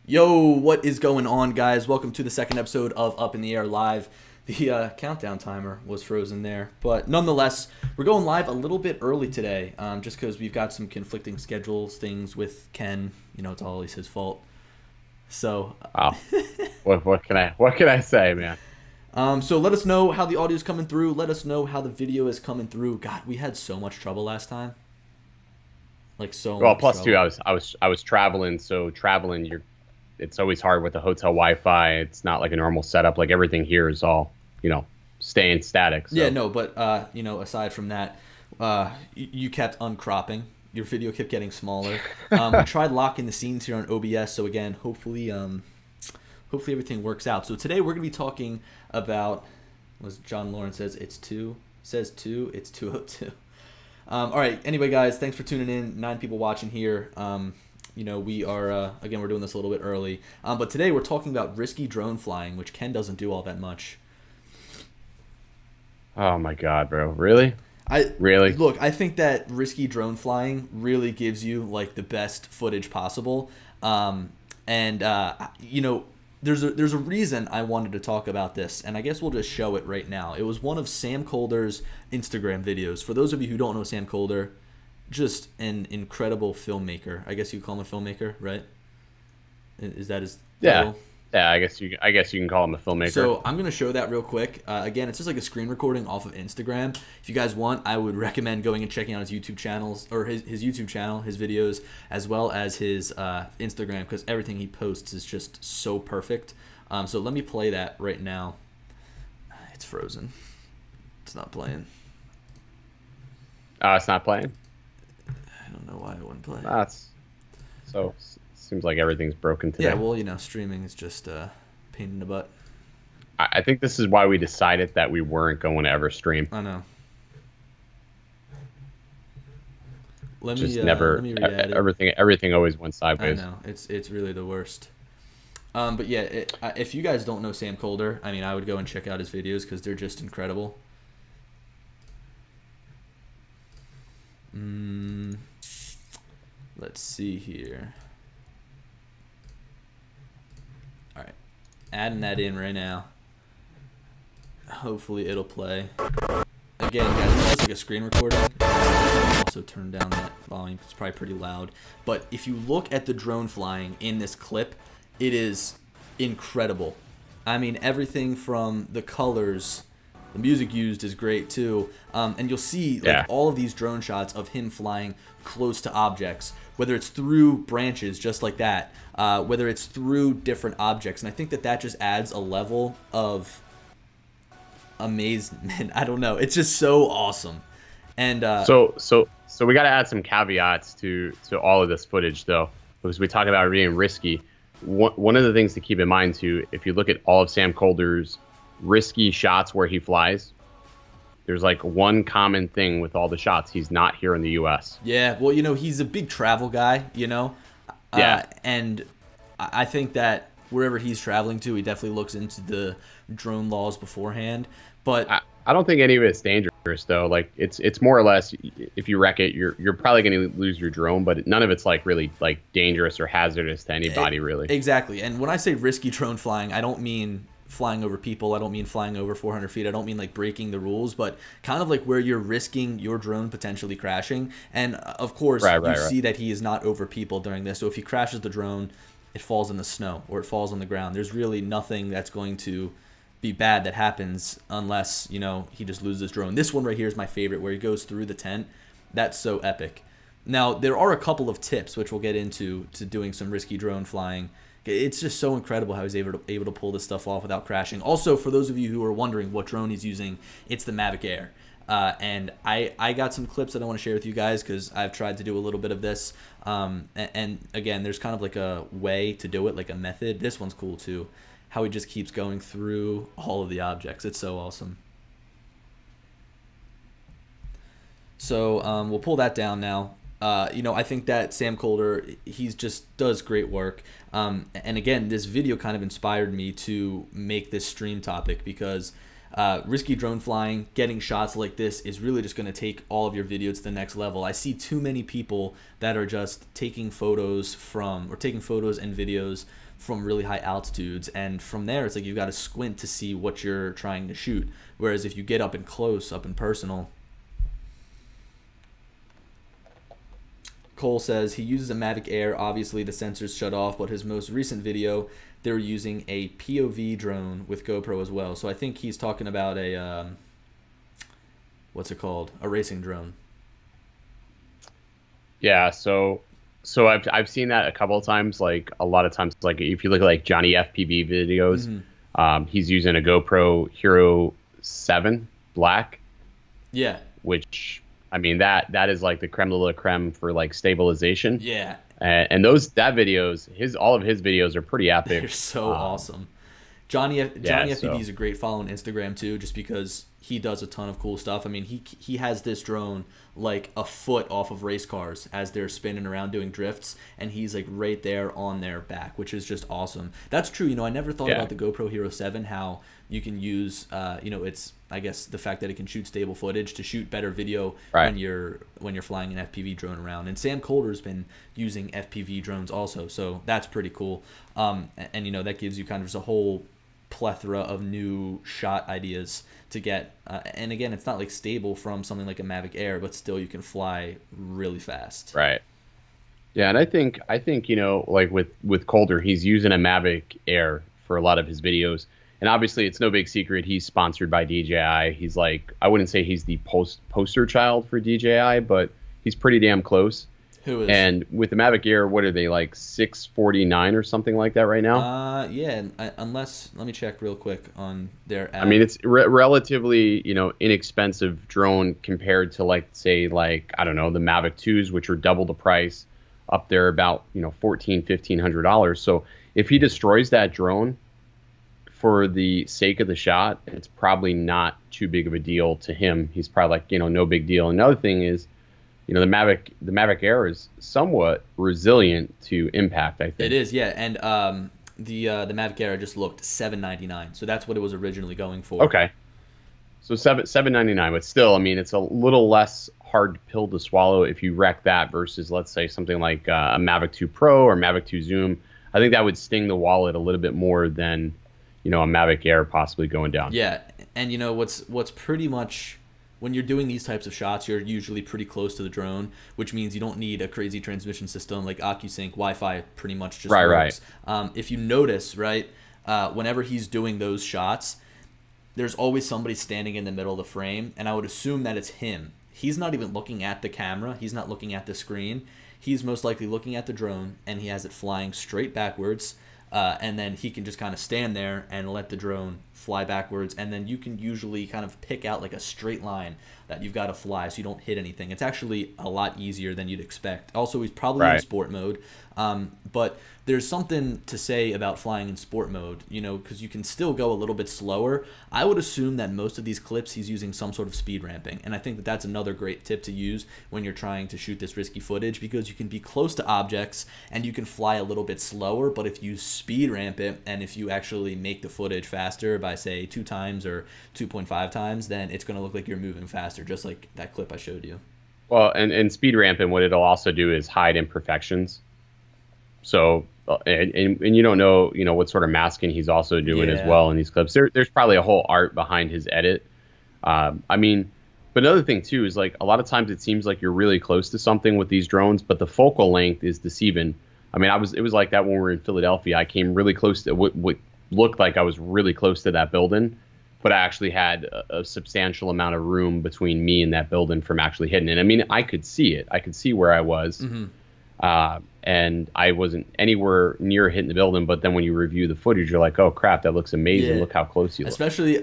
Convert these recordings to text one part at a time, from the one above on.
Yo, what is going on, guys? Welcome to the second episode of Up in the Air Live. The countdown timer was frozen there, but nonetheless, we're going live a little bit early today, just because we've got some conflicting schedules, things with Ken. You know, it's always his fault. So, Wow. What can I say, man? so let us know how the audio is coming through. Let us know how the video is coming through. God, we had so much trouble last time. Like so Well, much plus two, trouble. I was traveling, so traveling it's always hard with the hotel Wi-Fi. It's not like a normal setup. Like everything here is all, staying static. So. Yeah, no, but aside from that, you kept uncropping. Your video kept getting smaller. We tried locking the scenes here on OBS, so again, hopefully everything works out. So today we're gonna be talking about, as John Lawrence says, it's 2:02. All right. Anyway, guys, thanks for tuning in. 9 people watching here. We are again, we're doing this a little bit early, but today we're talking about risky drone flying, which Ken doesn't do all that much. Oh my God, bro! Really? Look, I think that risky drone flying really gives you like the best footage possible. There's a reason I wanted to talk about this, and I guess we'll just show it right now. It was one of Sam Colder's Instagram videos. For those of you who don't know Sam Colder, just an incredible filmmaker. I guess you call him a filmmaker, right? Is that his title? Yeah. I guess you can call him a filmmaker. So I'm gonna show that real quick. Again, it's just like a screen recording off of Instagram. If you guys want, I would recommend going and checking out his YouTube channels, or his YouTube channel, his videos, as well as his Instagram, because everything he posts is just so perfect. So let me play that right now. It's frozen. It's not playing. It's not playing. I don't know why it wouldn't play. Seems like everything's broken today. Yeah, well, streaming is just a pain in the butt. I think this is why we decided that we weren't going to ever stream. I know. Let me re-add it. Everything always went sideways. I know, it's really the worst. But yeah, if you guys don't know Sam Colder, I mean, I would go and check out his videos because they're just incredible. Let's see here. All right, adding that in right now. Hopefully it'll play. Again, guys, it's like a screen recording. Also turn down that volume. It's probably pretty loud. But if you look at the drone flying in this clip, it is incredible. I mean, everything from the colors, the music used is great too. And you'll see all of these drone shots of him flying close to objects, whether it's through branches just like that, whether it's through different objects. And I think that just adds a level of amazement. I don't know. It's just so awesome. And so we got to add some caveats to all of this footage, though, because we talk about it being risky. One of the things to keep in mind too, if you look at all of Sam Colder's risky shots where he flies, there's like one common thing with all the shots: he's not here in the U.S. Yeah, well, he's a big travel guy, and I think that wherever he's traveling to, he definitely looks into the drone laws beforehand. But I don't think any of it's dangerous, though. Like it's more or less, if you wreck it, you're probably going to lose your drone, but none of it's like really like dangerous or hazardous to anybody, really. Exactly. And when I say risky drone flying, I don't mean flying over people. I don't mean flying over 400 feet. I don't mean like breaking the rules, but kind of like where you're risking your drone potentially crashing. And of course, you see that he is not over people during this. So if he crashes the drone, it falls in the snow or it falls on the ground. There's really nothing that's going to be bad that happens unless, he just loses his drone. This one right here is my favorite, where he goes through the tent. That's so epic. Now, there are a couple of tips, which we'll get into, to doing some risky drone flying. It's just so incredible how he's able to pull this stuff off without crashing. Also, for those of you who are wondering what drone he's using, it's the Mavic Air. And I got some clips that I want to share with you guys because I've tried to do a little bit of this. And again, there's kind of like a way to do it, like a method. This one's cool too, how he just keeps going through all of the objects. It's so awesome. So we'll pull that down now. I think that Sam Colder, he's just does great work. And again, this video kind of inspired me to make this stream topic because risky drone flying, getting shots like this is really just going to take all of your video to the next level. I see too many people that are just taking photos and videos from really high altitudes, and from there it's like you've got to squint to see what you're trying to shoot. Whereas if you get up and close, up and personal. Cole says he uses a Mavic Air. Obviously the sensors shut off, but his most recent video, they were using a POV drone with GoPro as well. So I think he's talking about a what's it called? A racing drone. Yeah, so I've seen that a couple of times. Like a lot of times, like if you look at like Johnny FPV videos, he's using a GoPro Hero 7 Black. Yeah. Which, I mean, that is like the creme de la creme for like stabilization. Yeah. And all of his videos are pretty epic. They're so awesome. Johnny FPV is a great follow on Instagram too, just because he does a ton of cool stuff. I mean, he has this drone like a foot off of race cars as they're spinning around doing drifts, and he's like right there on their back, which is just awesome. That's true. I never thought about the GoPro Hero 7, how you can use, it's, I guess, the fact that it can shoot stable footage to shoot better video when you're flying an FPV drone around. And Sam Coulter's been using FPV drones also, so that's pretty cool. And that gives you kind of just a whole plethora of new shot ideas to get. And again, it's not like stable from something like a Mavic Air, but still you can fly really fast. Right. Yeah, and I think like with Coulter, he's using a Mavic Air for a lot of his videos. And obviously, it's no big secret he's sponsored by DJI. He's like, I wouldn't say he's the poster child for DJI, but he's pretty damn close. Who is? And with the Mavic Air, what are they, like $649 or something like that right now? Yeah. Unless, let me check real quick on their app. I mean, it's relatively inexpensive drone compared to I don't know, the Mavic 2s, which are double the price, up there about $1,400-$1,500. So if he destroys that drone for the sake of the shot, it's probably not too big of a deal to him. He's probably like, no big deal. Another thing is, the Mavic Air is somewhat resilient to impact, I think. It is, yeah. And the Mavic Air just looked $799, so that's what it was originally going for. Okay. So $799, but still, I mean, it's a little less hard pill to swallow if you wreck that versus, let's say, something like a Mavic 2 Pro or Mavic 2 Zoom. I think that would sting the wallet a little bit more than a Mavic Air possibly going down. Yeah, and what's pretty much, when you're doing these types of shots, you're usually pretty close to the drone, which means you don't need a crazy transmission system like OcuSync. Wi-Fi pretty much just works. Right. If you notice, whenever he's doing those shots, there's always somebody standing in the middle of the frame, and I would assume that it's him. He's not even looking at the camera. He's not looking at the screen. He's most likely looking at the drone, and he has it flying straight backwards. And then he can just kind of stand there and let the drone fly backwards, and then you can usually kind of pick out like a straight line that you've got to fly so you don't hit anything. It's actually a lot easier than you'd expect. Also, he's probably in sport mode, but there's something to say about flying in sport mode, because you can still go a little bit slower. I would assume that most of these clips he's using some sort of speed ramping, and I think that that's another great tip to use when you're trying to shoot this risky footage, because you can be close to objects and you can fly a little bit slower, but if you speed ramp it and if you actually make the footage faster by, say, 2 times or 2.5 times, then it's going to look like you're moving faster, just like that clip I showed you. Well, and speed ramping, what it'll also do is hide imperfections. So, and you don't know, what sort of masking he's also doing as well in these clips. There's probably a whole art behind his edit. I mean, but another thing too is like a lot of times it seems like you're really close to something with these drones, but the focal length is deceiving. I mean, it was like that when we were in Philadelphia. I came really close to what looked like I was really close to that building, but I actually had a substantial amount of room between me and that building from actually hitting it. I mean, I could see it. I could see where I was. And I wasn't anywhere near hitting the building, but then when you review the footage, you're like, oh crap, that looks amazing. Yeah. Look how close you look. Especially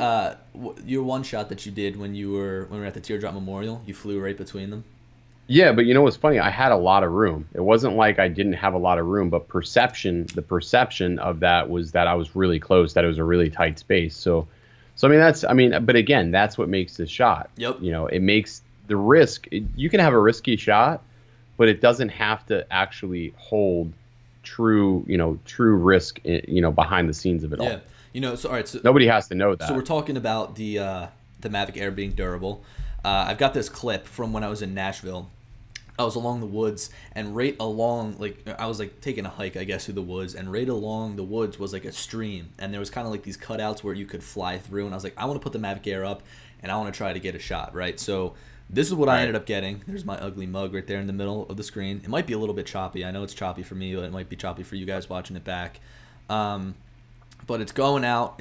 your one shot that you did when we were at the Teardrop Memorial, you flew right between them. Yeah, but what's funny? I had a lot of room. It wasn't like I didn't have a lot of room, but the perception of that was that I was really close, that it was a really tight space. So but again, that's what makes this shot. Yep. It makes the risk. You can have a risky shot, but it doesn't have to actually hold true risk, behind the scenes of it all. Yeah. So all right. So nobody has to know that. So we're talking about the Mavic Air being durable. I've got this clip from when I was in Nashville. I was along the woods, and right along, like, I was like taking a hike, I guess, through the woods, and right along the woods was like a stream, and there was kind of like these cutouts where you could fly through, and I was like, I want to put the Mavic Air up, and I want to try to get a shot, right? So this is what I ended up getting. There's my ugly mug right there in the middle of the screen. It might be a little bit choppy. I know it's choppy for me, but it might be choppy for you guys watching it back. But it's going out,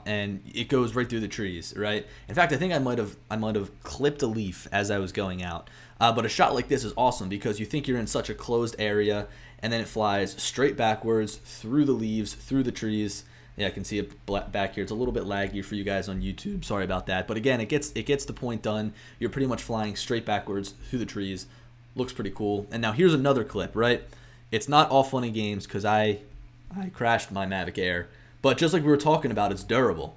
and it goes right through the trees, right? In fact, I think I might have clipped a leaf as I was going out. But a shot like this is awesome because you think you're in such a closed area, and then it flies straight backwards through the leaves, through the trees. Yeah, I can see it back here. It's a little bit laggy for you guys on YouTube. Sorry about that. But again, it gets the point done. You're pretty much flying straight backwards through the trees. Looks pretty cool. And now here's another clip, right? It's not all fun and games because I crashed my Mavic Air. But just like we were talking about, it's durable.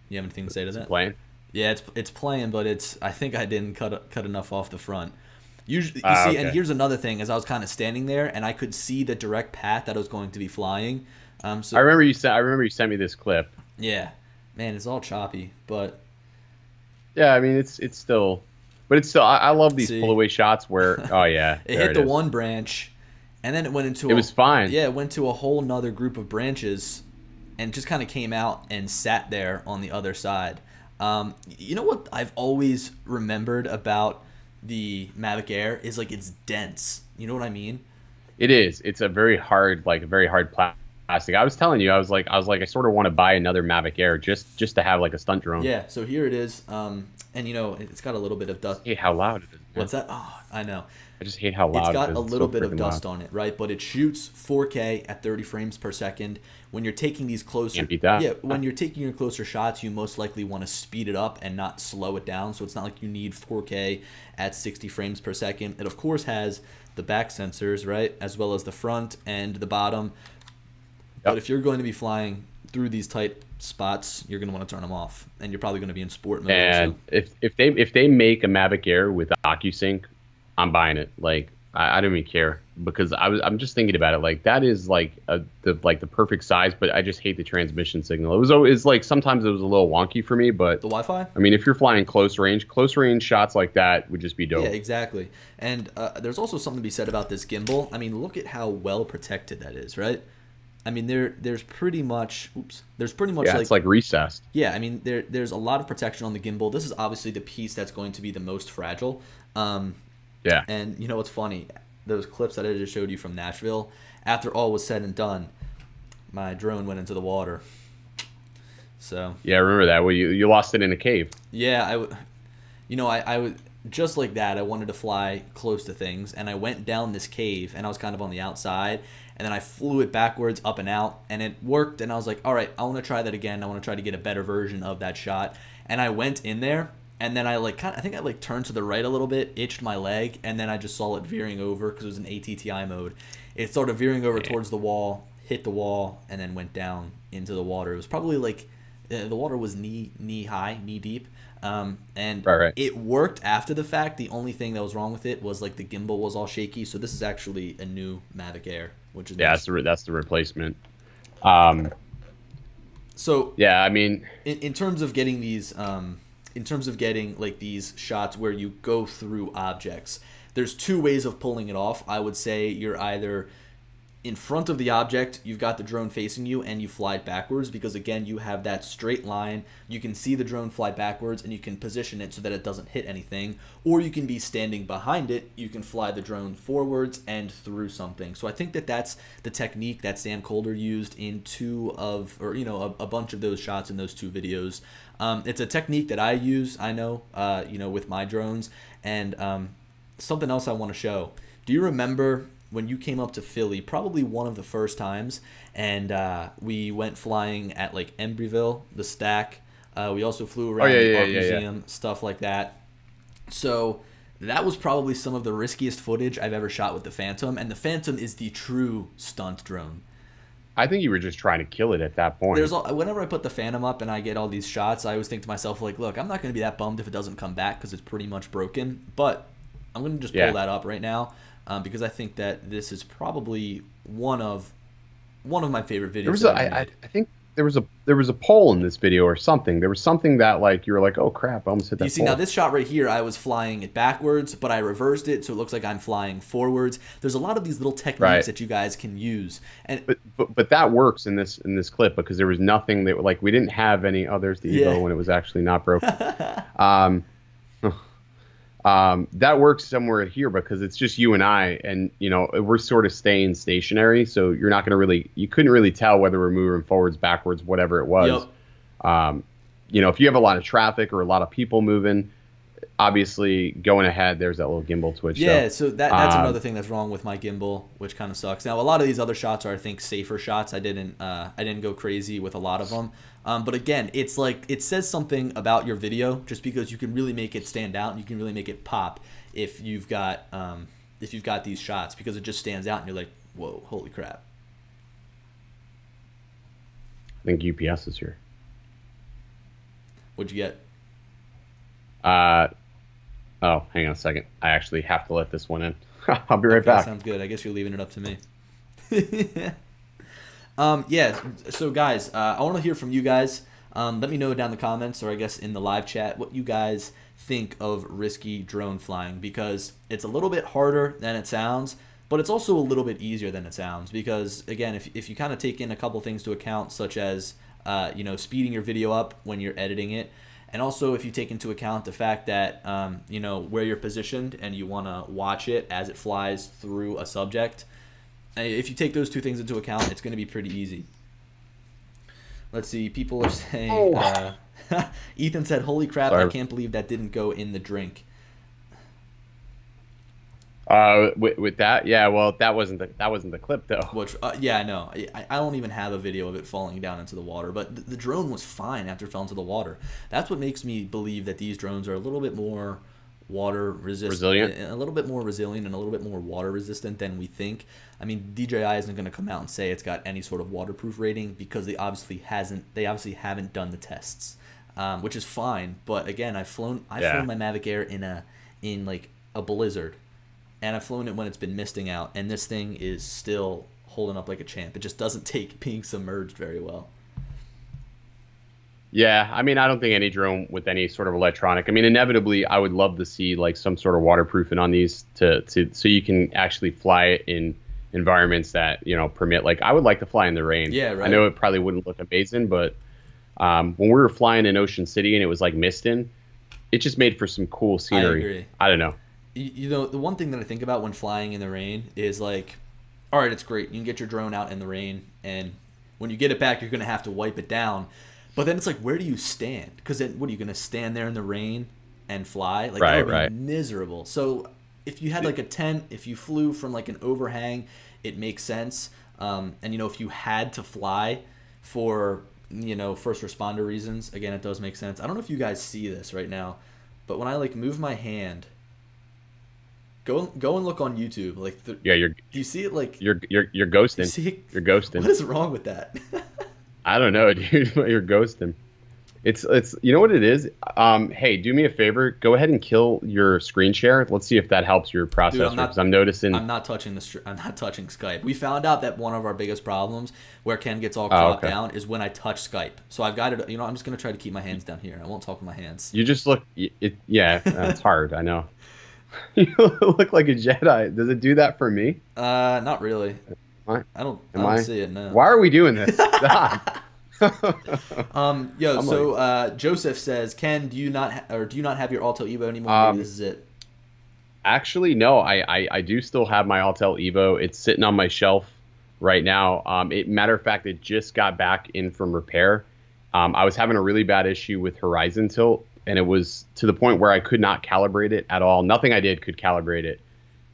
You have anything to say to that? Playing? Yeah, it's playing, but I think I didn't cut enough off the front. Usually, you see, okay. And here's another thing: as I was kind of standing there, and I could see the direct path that I was going to be flying. So I remember you sent me this clip. Yeah, man, it's all choppy, but yeah, I mean it's still, but it's still. I love these pull away shots where oh yeah, it hit the one branch, and then it went into. It was fine. Yeah, it went to a whole nother group of branches, and just kind of came out and sat there on the other side. You know what I've always remembered about the Mavic Air is like it's dense. You know what I mean? It is. It's a very hard plastic. I was telling you, I was like, I sort of want to buy another Mavic Air just to have like a stunt drone. Yeah. So here it is. And you know, it's got a little bit of dust. I hate how loud it is. Man. What's that? Oh, I know. I just hate how loud it is. It's got a little bit of dust on it, right? But it shoots 4K at 30 frames per second. When you're taking these closer, can't beat that. Yeah, when you're taking your closer shots, you most likely want to speed it up and not slow it down. So it's not like you need 4K at 60 frames per second. It of course has the back sensors, right, as well as the front and the bottom. Yep. But if you're going to be flying through these tight spots, you're going to want to turn them off, and you're probably going to be in sport mode. And also. if they make a Mavic Air with OcuSync, I'm buying it. Like I don't even care because I'm just thinking about it. Like that is like the perfect size, but I just hate the transmission signal. It's like sometimes it was a little wonky for me, but the Wi-Fi. I mean, if you're flying close range shots like that would just be dope. Yeah, exactly. And there's also something to be said about this gimbal. I mean, look at how well protected that is, right? I mean, there's pretty much yeah, like, it's like recessed. Yeah, I mean, there's a lot of protection on the gimbal. This is obviously the piece that's going to be the most fragile. Yeah. And you know what's funny? Those clips that I just showed you from Nashville, after all was said and done, my drone went into the water. So yeah, I remember that. Well, you lost it in a cave. Yeah, I would just like that. I wanted to fly close to things, and I went down this cave, and I was kind of on the outside, and then I flew it backwards, up and out, and it worked. And I was like, all right, I want to try that again. I want to try to get a better version of that shot. And I went in there. And then I think I turned to the right a little bit, itched my leg, and then I just saw it veering over because it was in ATTI mode. It started veering over towards the wall, hit the wall, and then went down into the water. It was probably like the water was knee high, knee deep, and right. It worked after the fact. The only thing that was wrong with it was like the gimbal was all shaky. So this is actually a new Mavic Air, which is nice. That's the replacement. So yeah, I mean, in terms of getting these. In terms of getting like these shots where you go through objects, there's two ways of pulling it off. I would say you're either in front of the object, you've got the drone facing you, and you fly it backwards because, again, you have that straight line. You can see the drone fly backwards, and you can position it so that it doesn't hit anything. Or you can be standing behind it. You can fly the drone forwards and through something. So I think that that's the technique that Sam Colder used in a bunch of those shots in those two videos. It's a technique that I use, I know, with my drones. And something else I want to show. Do you remember when you came up to Philly, probably one of the first times, and we went flying at like Embryville, the Stack. We also flew around the art museum, stuff like that. So that was probably some of the riskiest footage I've ever shot with the Phantom, and the Phantom is the true stunt drone. I think you were just trying to kill it at that point. Whenever I put the Phantom up and I get all these shots, I always think to myself, like, look, I'm not going to be that bummed if it doesn't come back because it's pretty much broken, but I'm going to just pull that up right now. Because I think that this is probably one of my favorite videos. I think there was a pole in this video or something. There was something that like you were like, oh crap, I almost hit that. You see, pole. now this shot right here, I was flying it backwards, but I reversed it, so it looks like I'm flying forwards. There's a lot of these little techniques that you guys can use, and but that works in this clip because there was nothing that like we didn't have any others the Evo when it was actually not broken. That works somewhere here because it's just you and I, and you know we're sort of staying stationary, so you're not gonna really, you couldn't really tell whether we're moving forwards, backwards, whatever it was. You know, if you have a lot of traffic or a lot of people moving, obviously going ahead, there's that little gimbal twitch. Yeah, so that's another thing that's wrong with my gimbal, which kind of sucks. Now a lot of these other shots are, I think, safer shots. I didn't go crazy with a lot of them. But again, it's like it says something about your video just because you can really make it stand out and you can really make it pop if you've got these shots, because it just stands out and you're like, whoa, holy crap. I think UPS is here. What'd you get? Oh, hang on a second. I actually have to let this one in. I'll be right back. Sounds good. I guess you're leaving it up to me. Yeah, so guys, I want to hear from you guys. Let me know down in the comments, or I guess in the live chat, what you guys think of risky drone flying, because it's a little bit harder than it sounds, but it's also a little bit easier than it sounds, because again, if you kind of take in a couple things to account, such as you know, speeding your video up when you're editing it, and also if you take into account the fact that you know, where you're positioned and you want to watch it as it flies through a subject, if you take those two things into account, it's going to be pretty easy. Let's see. People are saying, Ethan said, holy crap, I can't believe that didn't go in the drink. With that, yeah, well, that wasn't the clip though. Which, yeah, I know. I don't even have a video of it falling down into the water, but the drone was fine after it fell into the water. That's what makes me believe that these drones are a little bit more water resilient, a little bit more resilient, and a little bit more water resistant than we think. I mean, DJI isn't going to come out and say it's got any sort of waterproof rating because they obviously haven't done the tests, which is fine. But again, I've flown my Mavic Air in like a blizzard, and I've flown it when it's been misting out, and this thing is still holding up like a champ. It just doesn't take being submerged very well. Yeah, I mean, I don't think any drone with any sort of electronic. I mean, inevitably, I would love to see like some sort of waterproofing on these to so you can actually fly it in environments that, you know, permit. Like, I would like to fly in the rain. Yeah, right. I know it probably wouldn't look amazing, but when we were flying in Ocean City and it was like misting, it just made for some cool scenery. I agree. I don't know. You know, the one thing that I think about when flying in the rain is like, all right, it's great. You can get your drone out in the rain, and when you get it back, you're going to have to wipe it down. But then it's like, where do you stand? Because then, what are you going to stand there in the rain and fly? Like, that would be miserable. So if you had like a tent, if you flew from like an overhang, it makes sense. And you know, if you had to fly for, you know, first responder reasons, again, it does make sense. I don't know if you guys see this right now, but when I like move my hand, go and look on YouTube. Like, do you see it? Like, you're ghosting. You're ghosting. What is wrong with that? I don't know, dude. You're ghosting. It's you know what it is? Hey, do me a favor. Go ahead and kill your screen share. Let's see if that helps your processor. Because I'm noticing. I'm not touching Skype. We found out that one of our biggest problems where Ken gets all cropped down is when I touch Skype. So I've got it. You know, I'm just gonna try to keep my hands down here. I won't talk with my hands. You just look. Yeah, it's hard. I know. You look like a Jedi. Does it do that for me? Not really. I don't see it, no. Why are we doing this? God. Joseph says, Ken, do you not have your Autel Evo anymore? Maybe this is it. Actually, no. I do still have my Autel Evo. It's sitting on my shelf right now. Matter of fact, it just got back in from repair. I was having a really bad issue with horizon tilt, and it was to the point where I could not calibrate it at all. Nothing I did could calibrate it.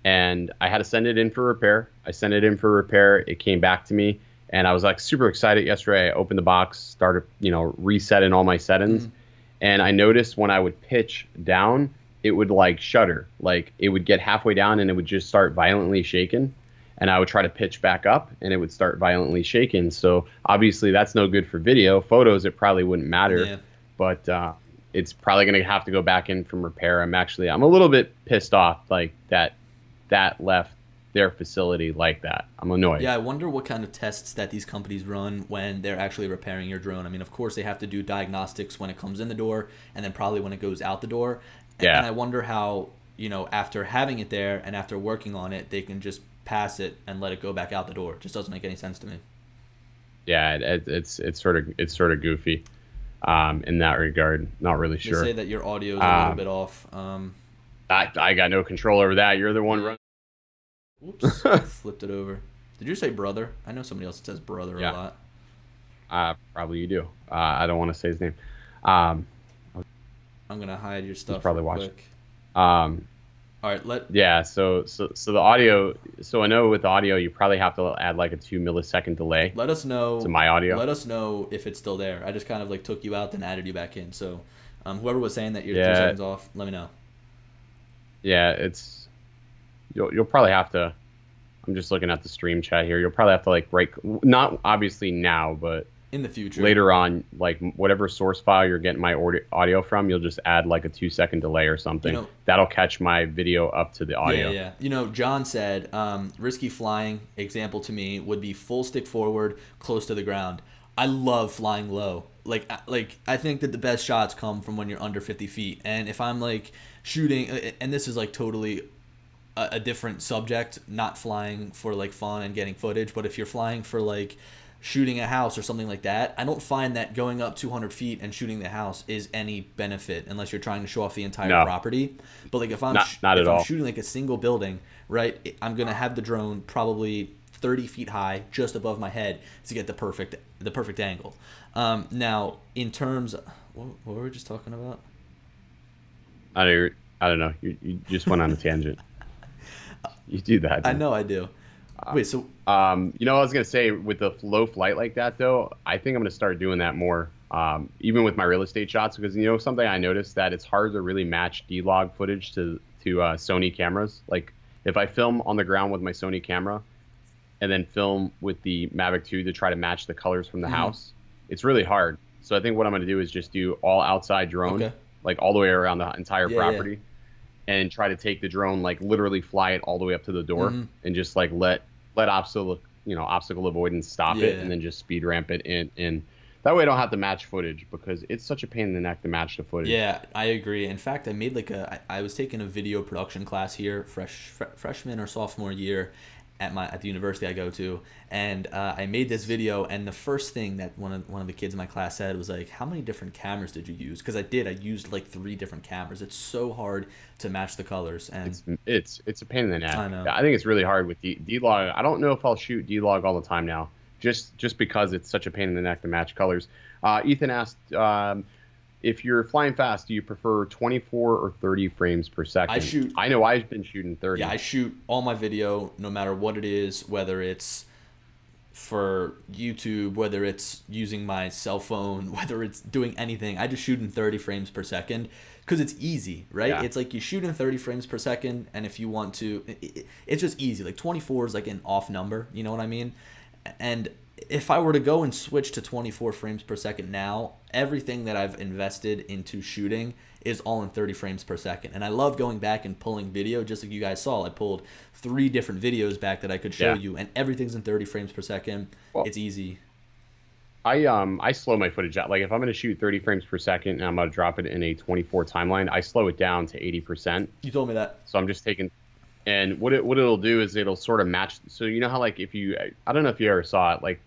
And I had to send it in for repair. I sent it in for repair. It came back to me, and I was like super excited yesterday. I opened the box, started, you know, resetting all my settings, and I noticed when I would pitch down, it would like shudder. Like, it would get halfway down and it would just start violently shaking, and I would try to pitch back up and it would start violently shaking. So obviously that's no good for video. Photos, it probably wouldn't matter, but it's probably going to have to go back in from repair. I'm a little bit pissed off like that left their facility like that. I'm annoyed. Yeah, I wonder what kind of tests that these companies run when they're actually repairing your drone. I mean, of course, they have to do diagnostics when it comes in the door and then probably when it goes out the door. And Yeah. I wonder how, after having it there and after working on it, they can just pass it and let it go back out the door. It just doesn't make any sense to me. Yeah, it's sort of goofy in that regard. Not really They sure. say that your audio is a little bit off. I got no control over that. You're the one running. Oops, I flipped it over. Did you say brother? I know somebody else that says brother a Yeah. lot. Probably you do. I don't want to say his name. Um, I'm gonna hide your he's stuff probably real watching. quick. Um, All right, yeah. So the audio. So I know with the audio, you probably have to add like a 2 millisecond delay let us know. to my audio. Let us know if it's still there. I just kind of like took you out, then added you back in. So, whoever was saying that you're 2 seconds off, let me know. Yeah, it's you'll probably have to. I'm just looking at the stream chat here. You'll probably have to like break. Not obviously now, but In the future, later on, like whatever source file you're getting my audio from, you'll just add like a 2 second delay or something. That'll catch my video up to the audio. Yeah. John said, risky flying example to me would be full stick forward, close to the ground. I love flying low. Like I think that the best shots come from when you're under 50 feet. And if I'm like shooting, and this is like totally a different subject, not flying for like fun and getting footage, but if you're flying for like shooting a house or something like that, I don't find that going up 200 feet and shooting the house is any benefit unless you're trying to show off the entire property. But like if I'm shooting like a single building, right, I'm gonna have the drone probably 30 feet high just above my head to get the perfect angle. Now in terms of, what were we just talking about? I don't know. You just went on a tangent. You do that. I know I do. Wait, so I was gonna say with the low flight like that though, I think I'm gonna start doing that more. Even with my real estate shots, because something I noticed that it's hard to really match D-Log footage to Sony cameras. Like if I film on the ground with my Sony camera, and then film with the Mavic 2 to try to match the colors from the house, it's really hard. So I think what I'm gonna do is just do all outside drone, like all the way around the entire property. And try to take the drone, like literally fly it all the way up to the door, and just like let obstacle avoidance stop it, and then just speed ramp it in. That way I don't have to match footage, because it's such a pain in the neck to match the footage. Yeah, I agree. In fact, I made I was taking a video production class here, freshman or sophomore year, at the university I go to, and I made this video, and the first thing that one of the kids in my class said was like, how many different cameras did you use? Because I used like 3 different cameras. It's so hard to match the colors, and it's a pain in the neck. I know. I think it's really hard with D-Log. I don't know if I'll shoot D-Log all the time now, just because it's such a pain in the neck to match colors. Ethan asked, if you're flying fast, do you prefer 24 or 30 frames per second? I know I've been shooting 30. Yeah, I shoot all my video, no matter what it is, whether it's for YouTube, whether it's using my cell phone, whether it's doing anything. I just shoot in 30 frames per second because it's easy, right? Yeah. It's like you shoot in 30 frames per second, and if you want to, it's just easy. Like 24 is like an off number, you know what I mean? And if I were to go and switch to 24 frames per second now, everything that I've invested into shooting is all in 30 frames per second. And I love going back and pulling video, just like you guys saw. I pulled 3 different videos back that I could show you, and everything's in 30 frames per second. Well, it's easy. I slow my footage out. Like if I'm going to shoot 30 frames per second and I'm going to drop it in a 24 timeline, I slow it down to 80%. You told me that. So I'm just taking... And what it'll do is it'll sort of match. So you know how like I don't know if you ever saw it. Like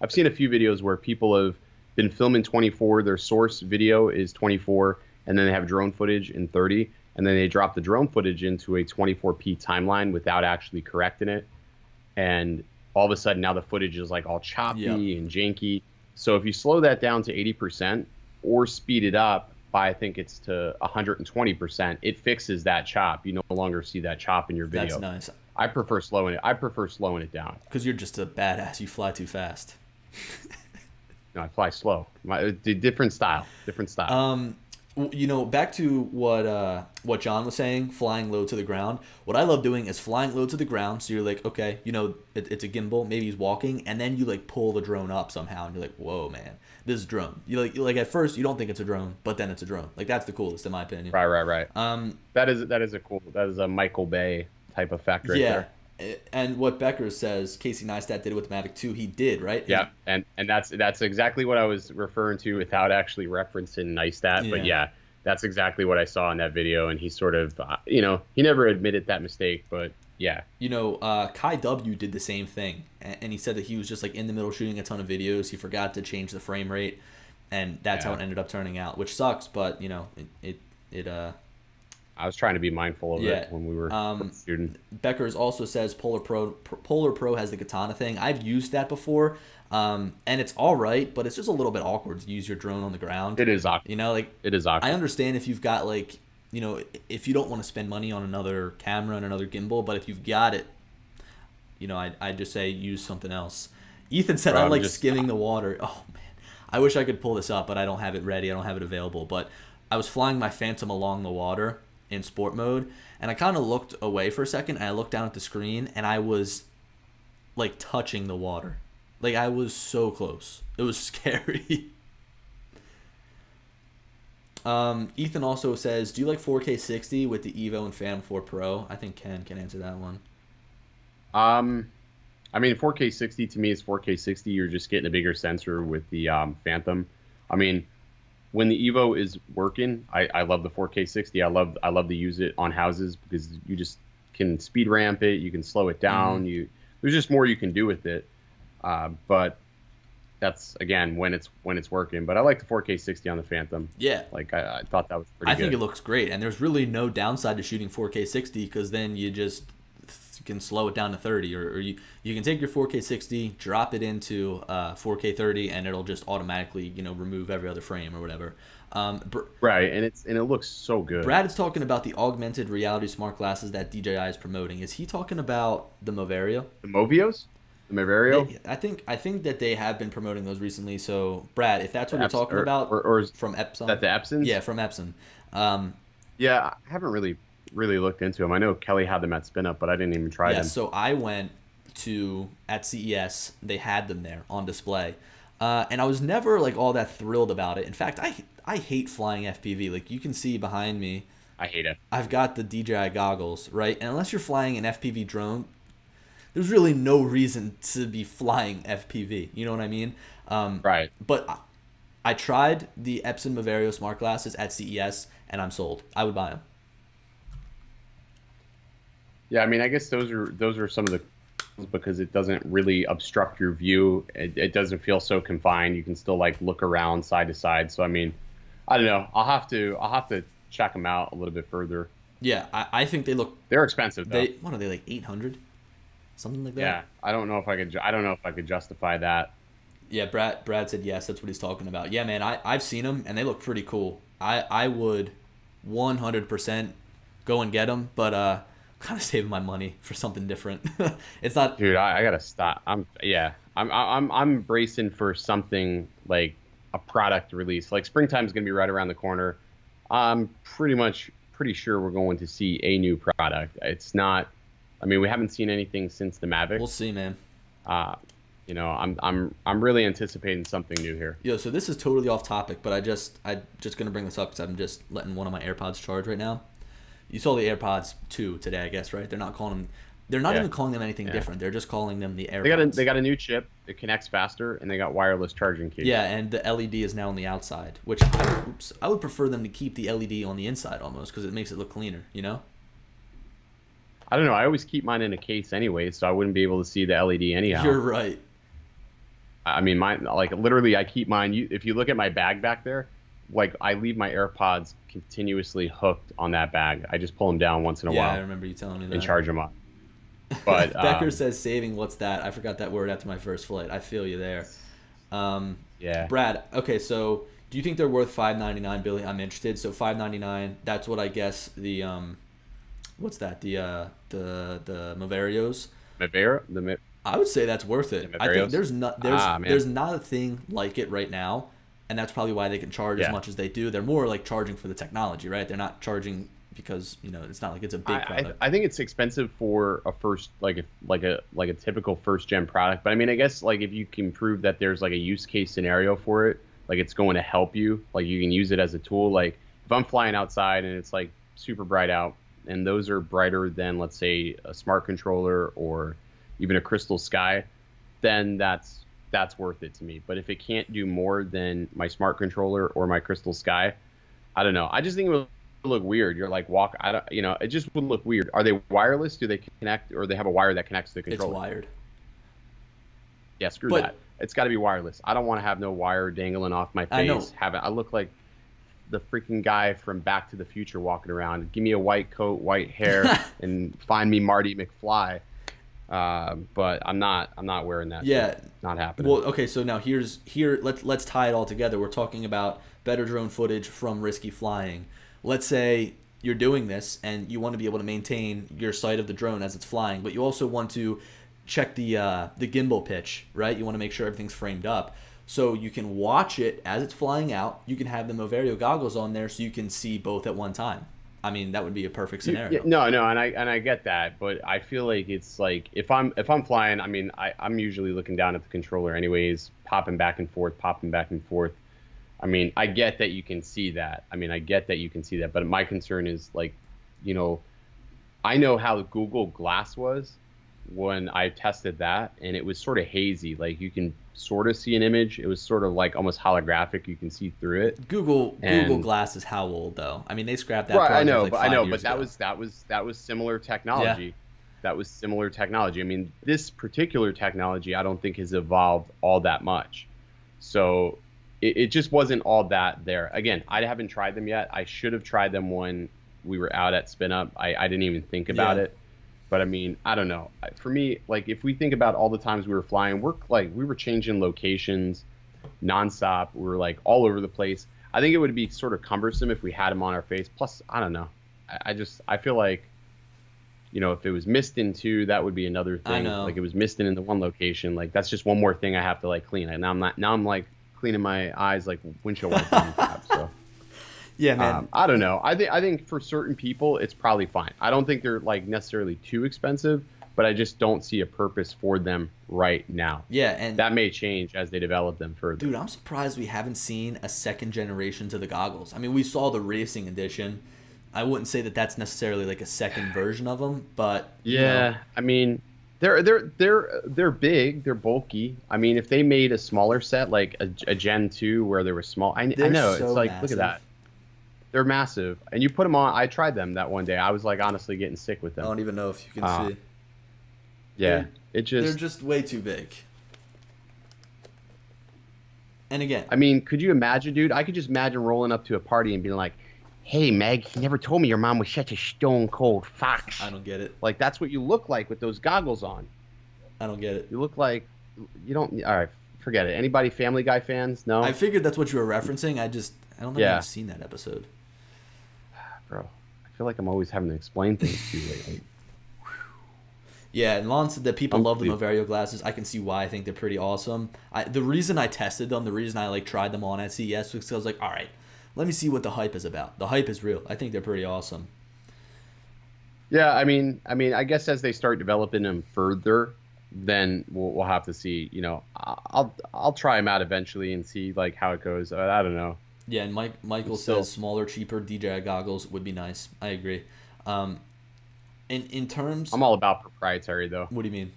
I've seen a few videos where people have been filming 24. Their source video is 24, and then they have drone footage in 30, and then they drop the drone footage into a 24p timeline without actually correcting it. And all of a sudden now the footage is like all choppy and janky. So if you slow that down to 80% or speed it up by, I think it's to 120%, it fixes that chop. You no longer see that chop in your video. That's nice. I prefer slowing it down. Because you're just a badass. You fly too fast. No, I fly slow. Different style. Back to what John was saying, flying low to the ground. What I love doing is flying low to the ground. So you're like, okay, it's a gimbal. Maybe he's walking, and then you like pull the drone up somehow, and you're like, whoa, man, this is a drone. You like at first you don't think it's a drone, but then it's a drone. Like that's the coolest in my opinion. Right. That is a Michael Bay type effect right there. And what Becker says, Casey Neistat did it with the Mavic 2. He did, right? Yeah, and that's exactly what I was referring to without actually referencing Neistat. Yeah. But yeah, that's exactly what I saw in that video. And he sort of, you know, he never admitted that mistake, but yeah. You know, Kai W did the same thing, and he said that he was just like in the middle shooting a ton of videos. He forgot to change the frame rate, and that's how it ended up turning out, which sucks. But you know, I was trying to be mindful of it when we were shooting. Beckers also says Polar Pro has the katana thing. I've used that before, and it's all right, but it's just a little bit awkward to use your drone on the ground. It is awkward. You know, like it is awkward. I understand if you've got like, you know, if you don't want to spend money on another camera and another gimbal, but if you've got it, you know, I'd just say use something else. Ethan said, I like skimming the water. Oh, man. I wish I could pull this up, but I don't have it ready. I don't have it available. But I was flying my Phantom along the water in sport mode, and I kind of looked away for a second, and I looked down at the screen, and I was, like, touching the water. Like, I was so close. It was scary. Ethan also says, do you like 4K 60 with the Evo and Phantom 4 Pro? I think Ken can answer that one. I mean, 4K 60 to me is 4K 60. You're just getting a bigger sensor with the Phantom. I mean, when the Evo is working, I love the 4K 60. I love to use it on houses because you just can speed ramp it. You can slow it down. There's just more you can do with it. But that's again when it's working. But I like the 4K 60 on the Phantom. Yeah, like I thought that was pretty good. I think it looks great, and there's really no downside to shooting 4K 60 because then you can slow it down to 30, or you can take your 4K 60, drop it into 4K 30, and it'll just automatically, you know, remove every other frame or whatever. Right, and it looks so good. Brad is talking about the augmented reality smart glasses that DJI is promoting. Is he talking about the Moverio? The Movios? The Moverio? I think that they have been promoting those recently. So Brad, if that's what you're talking about, or from Epson, that the Epsons? Yeah, from Epson. Yeah, I haven't really looked into them. I know Kelly had them at Spin Up, but I didn't even try them. So I went at CES. They had them there on display, and I was never like all that thrilled about it. In fact, I hate flying FPV. Like you can see behind me, I hate it. I've got the DJI goggles, right? And unless you're flying an FPV drone, there's really no reason to be flying FPV. You know what I mean? Right. But I tried the Epson Moverio smart glasses at CES, and I'm sold. I would buy them. Yeah, I mean, I guess those are some of the, because it doesn't really obstruct your view. It doesn't feel so confined. You can still like look around side to side. So I mean, I don't know. I'll have to check them out a little bit further. Yeah, I think they're expensive though. What are they, like 800? Something like that? Yeah, I don't know if I could justify that. Yeah, Brad said yes, that's what he's talking about. Yeah, man, I've seen them and they look pretty cool. I would 100% go and get them, but kind of saving my money for something different. It's not. Dude, I gotta stop. I'm bracing for something like a product release. Like springtime's gonna be right around the corner. I'm pretty sure we're going to see a new product. It's not. I mean, we haven't seen anything since the Mavic. We'll see, man. You know, I'm really anticipating something new here. Yo, so this is totally off topic, but I just gonna bring this up because I'm just letting one of my AirPods charge right now. You saw the AirPods 2 today, I guess, right? They're not even calling them anything different. They're just calling them the AirPods. They got a new chip. It connects faster, and they got wireless charging cables. Yeah, and the LED is now on the outside, which I would prefer them to keep the LED on the inside almost because it makes it look cleaner, you know? I don't know. I always keep mine in a case anyway, so I wouldn't be able to see the LED anyhow. You're right. I mean, mine, like literally, I keep mine. If you look at my bag back there, like I leave my AirPods continuously hooked on that bag. I just pull them down once in a while. Yeah, I remember you telling me that. And charge them up. But Becker says saving. What's that? I forgot that word after my first flight. I feel you there. Yeah. Brad. Okay, so do you think they're worth $599, Billy? I'm interested. So $599. That's what I guess the what's that? The Moverios. I would say that's worth it. I think there's not a thing like it right now. And that's probably why they can charge as much as they do. They're more like charging for the technology, right? They're not charging because, you know, it's not like it's a big product. I think it's expensive for a first like a typical first gen product. But I mean, I guess like if you can prove that there's like a use case scenario for it, like it's going to help you, like you can use it as a tool. Like if I'm flying outside and it's like super bright out, and those are brighter than, let's say, a smart controller or even a Crystal Sky, then that's worth it to me. But if it can't do more than my smart controller or my Crystal Sky, I don't know. I just think it would look weird. You're like I don't, it just would look weird. Are they wireless? Do they connect, or they have a wire that connects to the controller? It's wired. Yeah, screw that. It's got to be wireless. I don't want to have no wire dangling off my face. I look like the freaking guy from Back to the Future walking around. Give me a white coat, white hair, and find me Marty McFly. But I'm not wearing that. Yeah, shit. Not happening. Well, okay, so now let's tie it all together. We're talking about better drone footage from risky flying. Let's say you're doing this and you want to be able to maintain your sight of the drone as it's flying, but you also want to check the gimbal pitch, right? You want to make sure everything's framed up. So you can watch it as it's flying out. You can have the Moverio goggles on there so you can see both at one time. I mean, that would be a perfect scenario. No, and I get that, but I feel like it's like if I'm flying, I mean, I'm usually looking down at the controller anyways, popping back and forth. I mean, I get that you can see that. But my concern is like, I know how Google Glass was when I tested that, and it was sort of hazy. Like you can sort of see an image. It was sort of like almost holographic. You can see through it. Google Glass is how old though? I mean, they scrapped that. Right, I know, like but that was similar technology. Yeah. That was similar technology. I mean, this particular technology, I don't think has evolved all that much. So it just wasn't all that there. Again, I haven't tried them yet. I should have tried them when we were out at Spin Up. I didn't even think about it. But I mean, I don't know. For me, like if we think about all the times we were flying, we were changing locations nonstop. We were like all over the place. I think it would be sort of cumbersome if we had them on our face. Plus, I don't know. I feel like, if it was misting too, that would be another thing. I know. Like it was misting in the one location. Like that's just one more thing I have to like clean. And now I'm like cleaning my eyes like windshield wipers. So. Yeah, man. I don't know. I think for certain people, it's probably fine. I don't think they're like necessarily too expensive, but I just don't see a purpose for them right now. Yeah, and that may change as they develop them further. Dude, I'm surprised we haven't seen a second generation to the goggles. I mean, we saw the racing edition. I wouldn't say that that's necessarily like a second version of them, but yeah, I mean, they're big, they're bulky. I mean, if they made a smaller set like a Gen 2 where they were small, I know so it's like massive. Look at that. They're massive, and you put them on. I tried them that one day. I was like honestly getting sick with them. I don't even know if you can see. Yeah, they're just way too big. And again, I mean, could you imagine, dude? I could just imagine rolling up to a party and being like, "Hey, Meg, you never told me your mom was such a stone cold fox." I don't get it. Like that's what you look like with those goggles on. I don't get it. You look like you don't. All right, forget it. Anybody Family Guy fans? No. I figured that's what you were referencing. I don't think I've seen that episode. Bro, I feel like I'm always having to explain things to you lately. Yeah, and Lon said that people love the Moverio glasses. I can see why. I think they're pretty awesome. The reason I tested them, the reason I like tried them on at CES was because I was like, all right, let me see what the hype is about. The hype is real. I think they're pretty awesome. Yeah, I mean, I guess as they start developing them further, then we'll have to see. I'll try them out eventually and see like how it goes. I don't know. Yeah, and Michael says smaller, cheaper DJI goggles would be nice. I agree. In terms, I'm all about proprietary though. What do you mean?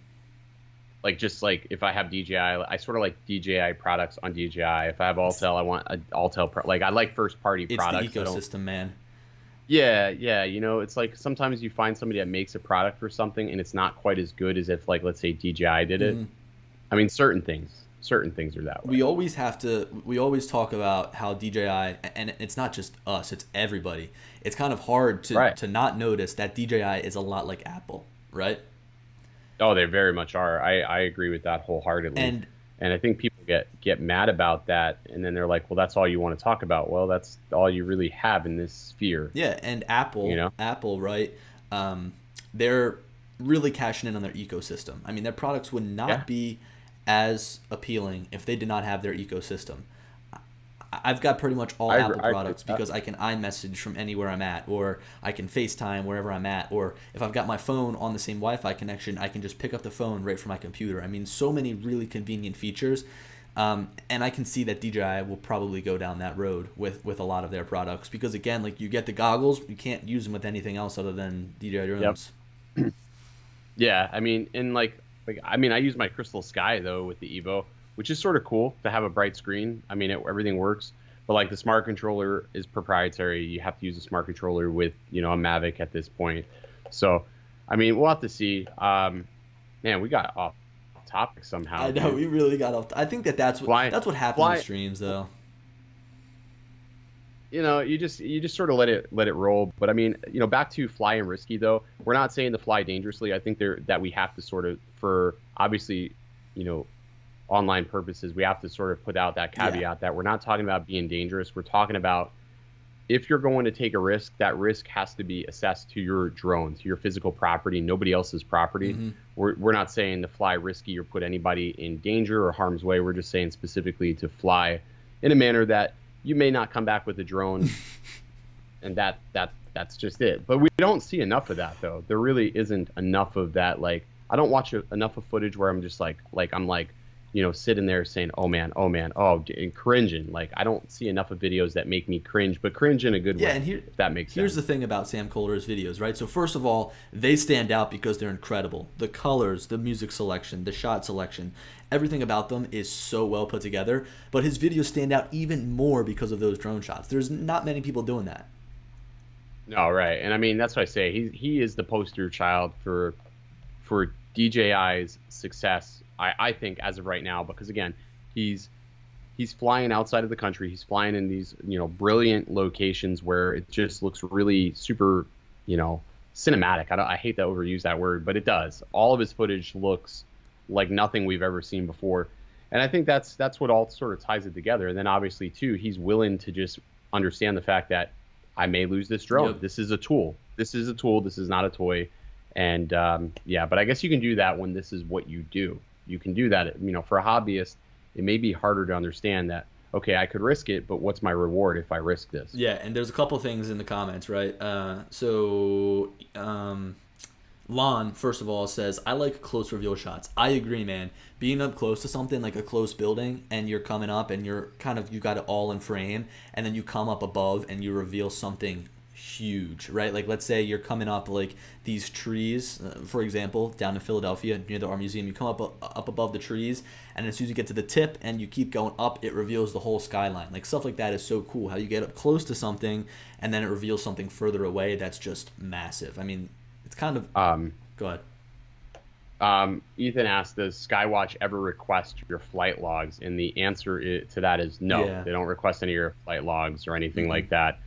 Like just like if I have DJI, I sort of like DJI products on DJI. If I have Autel, I want an Autel. I like first party products. It's the ecosystem, man. Yeah. It's like sometimes you find somebody that makes a product for something and it's not quite as good as if like let's say DJI did it. I mean, certain things are that way. We always talk about how DJI, and it's not just us, it's everybody. It's kind of hard to not notice that DJI is a lot like Apple, right? Oh, they very much are. I agree with that wholeheartedly. And I think people get mad about that, and then they're like, well, that's all you want to talk about. Well, that's all you really have in this sphere. Yeah, and Apple, right? They're really cashing in on their ecosystem. I mean, their products would not be as appealing if they did not have their ecosystem. I've got pretty much all Apple products because I can iMessage from anywhere I'm at, or I can FaceTime wherever I'm at, or if I've got my phone on the same Wi-Fi connection, I can just pick up the phone right from my computer. I mean, so many really convenient features. And I can see that DJI will probably go down that road with a lot of their products because, again, like you get the goggles, you can't use them with anything else other than DJI drones. Yep. Yeah, I mean, and like I mean, I use my Crystal Sky though with the Evo, which is sort of cool to have a bright screen. I mean, everything works, but like the smart controller is proprietary. You have to use a smart controller with, you know, a Mavic at this point. So, I mean, we'll have to see. Man, we got off topic somehow. I know, dude. we really got off. I think that's what happens with streams, though. You know, you just sort of let it roll. But I mean, you know, back to fly and risky though. We're not saying to fly dangerously. I think that we have to sort of, for obviously, you know, online purposes, we have to sort of put out that caveat that we're not talking about being dangerous. We're talking about if you're going to take a risk, that risk has to be assessed to your drone, to your physical property, nobody else's property. We're not saying to fly risky or put anybody in danger or harm's way. We're just saying specifically to fly in a manner that you may not come back with a drone, and that's just it. But we don't see enough of that, though. There really isn't enough of that. Like, I don't watch enough of footage where I'm just like I'm like, you know, sitting there saying, oh man, and cringing. Like, I don't see enough of videos that make me cringe, but cringe in a good way. And if that makes sense. Here's the thing about Sam Kolder's videos, right? So first of all, they stand out because they're incredible. The colors, the music selection, the shot selection, everything about them is so well put together. But his videos stand out even more because of those drone shots. There's not many people doing that. No, right. And I mean, that's what I say. He is the poster child for DJI's success, I think, as of right now, because again, he's flying outside of the country. He's flying in these, you know, brilliant locations where it just looks really super, you know, cinematic. I hate to overuse that word, but it does. All of his footage looks like nothing we've ever seen before. And I think that's what all sort of ties it together. And then obviously too, he's willing to just understand the fact that I may lose this drone. Yep. This is a tool. This is a tool. This is not a toy. And yeah, but I guess you can do that when this is what you do. You can do that, you know, for a hobbyist, it may be harder to understand that, okay, I could risk it, but what's my reward if I risk this? Yeah, and there's a couple things in the comments, right? Lon, first of all, says, I like close reveal shots. I agree, man. Being up close to something like a close building and you're coming up and you got it all in frame and then you come up above and you reveal something huge, right? Like, let's say you're coming up like these trees, for example, down in Philadelphia near the Art Museum. You come up above the trees, and as soon as you get to the tip and you keep going up, it reveals the whole skyline. Like, stuff like that is so cool. How you get up close to something and then it reveals something further away. That's just massive. I mean, it's kind of go ahead. Ethan asked, does Skywatch ever request your flight logs? And the answer to that is no. Yeah. They don't request any of your flight logs or anything like that.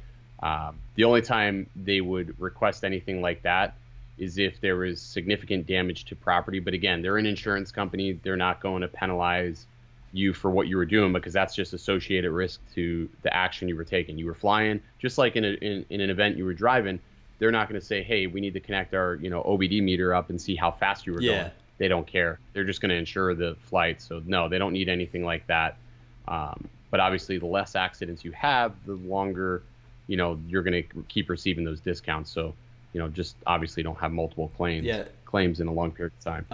The only time they would request anything like that is if there was significant damage to property. But again, they're an insurance company. They're not going to penalize you for what you were doing because that's just associated risk to the action you were taking. You were flying, just like in an event you were driving. They're not going to say, hey, we need to connect our OBD meter up and see how fast you were going. They don't care. They're just going to insure the flight. So no, they don't need anything like that. But obviously, the less accidents you have, the longer you're going to keep receiving those discounts. So, just obviously don't have multiple claims in a long period of time.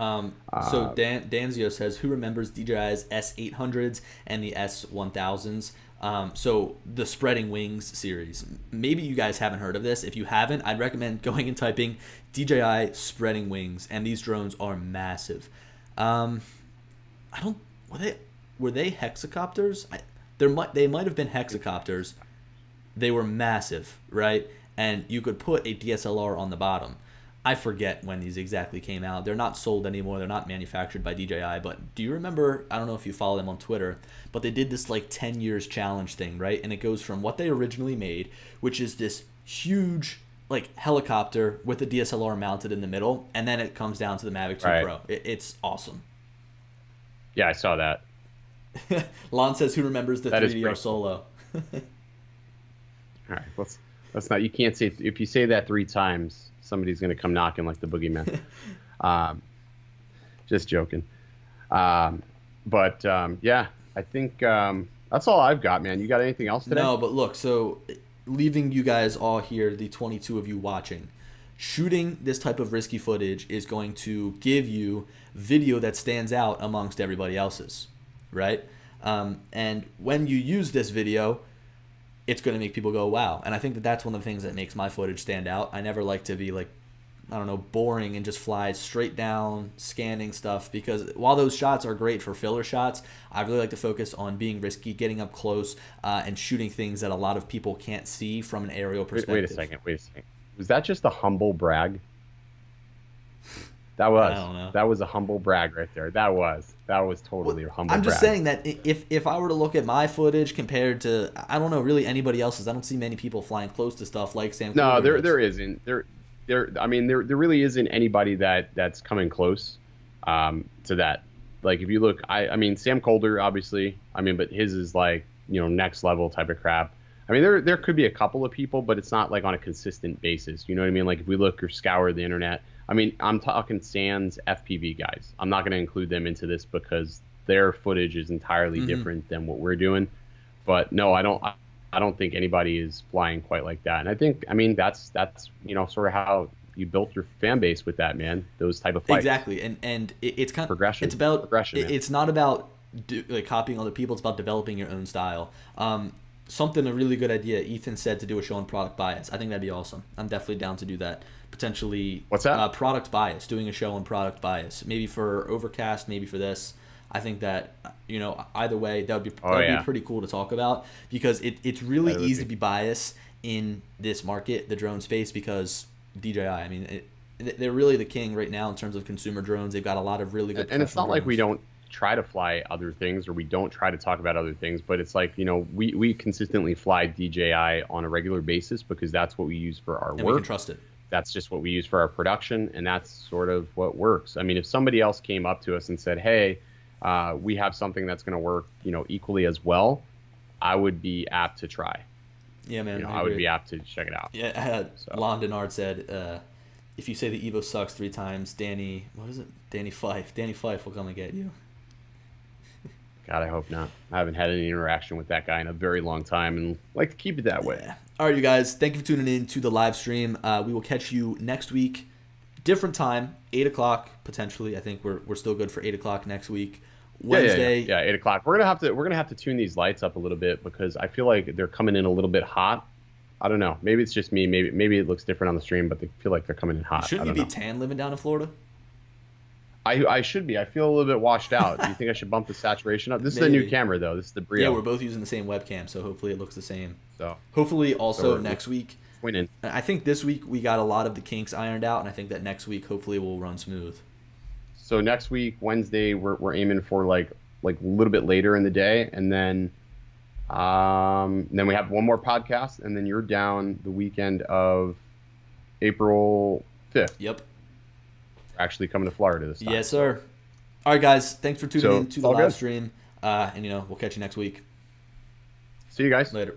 So Danzio says, who remembers DJI's S800s and the S1000s? So the Spreading Wings series. Maybe you guys haven't heard of this. If you haven't, I'd recommend going and typing DJI Spreading Wings, and these drones are massive. Were they hexacopters? They might have been hexacopters. They were massive, right? And you could put a DSLR on the bottom. I forget when these exactly came out. They're not sold anymore. They're not manufactured by DJI. But do you remember, I don't know if you follow them on Twitter, but they did this like 10 years challenge thing, right? And it goes from what they originally made, which is this huge like helicopter with a DSLR mounted in the middle, and then it comes down to the Mavic 2 Pro. It's awesome. Yeah, I saw that. Lon says, who remembers the 3DR Solo? All right, let's not. You can't say, if you say that 3 times, somebody's gonna come knocking like the boogeyman. Just joking. But yeah, I think that's all I've got, man. You got anything else today? No, but look. So, leaving you guys all here, the 22 of you watching, shooting this type of risky footage is going to give you video that stands out amongst everybody else's, right? And when you use this video, it's going to make people go, wow. And I think that that's one of the things that makes my footage stand out. I never like to be like, I don't know, boring and just fly straight down, scanning stuff, because while those shots are great for filler shots, I really like to focus on being risky, getting up close, and shooting things that a lot of people can't see from an aerial perspective. Wait a second. Was that just a humble brag? That was. I don't know. That was a humble brag right there. That was totally a humble brag. I'm just saying that if I were to look at my footage compared to, I don't know, really anybody else's, I don't see many people flying close to stuff like Sam. No, there isn't. I mean, there really isn't anybody that's coming close to that. Like, if you look, I mean, Sam Colder, obviously, I mean, but his is like, you know, next level type of crap. I mean, there could be a couple of people, but it's not like on a consistent basis. You know what I mean? Like, if we look or scour the internet, I mean, I'm talking Sans FPV guys. I'm not going to include them into this because their footage is entirely different than what we're doing. But no, I don't think anybody is flying quite like that. And I think, I mean, that's you know, sort of how you built your fan base with that, man. Those type of flights. Exactly, and it's kind of progression. It's about progression. Man. It's not about like copying other people. It's about developing your own style. Something a really good idea. Ethan said to do a show on product bias. I think that'd be awesome. I'm definitely down to do that. Potentially. What's that? Product bias. Doing a show on product bias. Maybe for Overcast. Maybe for this. I think that, you know, either way, that would be pretty cool to talk about, because it's really easy to be biased in this market, the drone space, because DJI, I mean, they're really the king right now in terms of consumer drones. They've got a lot of really good. And it's not drones. like we don't try to fly other things, or we don't try to talk about other things, but it's like, you know, we consistently fly DJI on a regular basis because that's what we use for our work. We can trust it. That's just what we use for our production, and that's sort of what works. I mean, if somebody else came up to us and said, hey, we have something that's going to work, you know, equally as well, I would be apt to try. Yeah, man. You know, I would be apt to check it out. Yeah, Lon Denard said, if you say the Evo sucks 3 times, Danny Fife will come and get you. God, I hope not. I haven't had any interaction with that guy in a very long time, and like to keep it that way. Yeah. All right, you guys. Thank you for tuning in to the live stream. We will catch you next week. Different time, 8 o'clock potentially. I think we're still good for 8 o'clock next week. Wednesday. Yeah, 8 o'clock. We're gonna have to tune these lights up a little bit because I feel like they're coming in a little bit hot. I don't know. Maybe it's just me. Maybe it looks different on the stream, but they feel like they're coming in hot. Shouldn't you be tan living down in Florida? I should be. I feel a little bit washed out. Do you think I should bump the saturation up? This is the new camera though. This is the Brio. Yeah, we're both using the same webcam, so hopefully it looks the same. So hopefully also next week. Winning. I think this week we got a lot of the kinks ironed out, and I think that next week hopefully will run smooth. So next week, Wednesday, we're aiming for like a little bit later in the day, and then we have one more podcast, and then you're down the weekend of April 5th. Yep. We're actually coming to Florida this time. Yes, sir. All right, guys. Thanks for tuning in to the live stream, and you know, we'll catch you next week. See you guys later.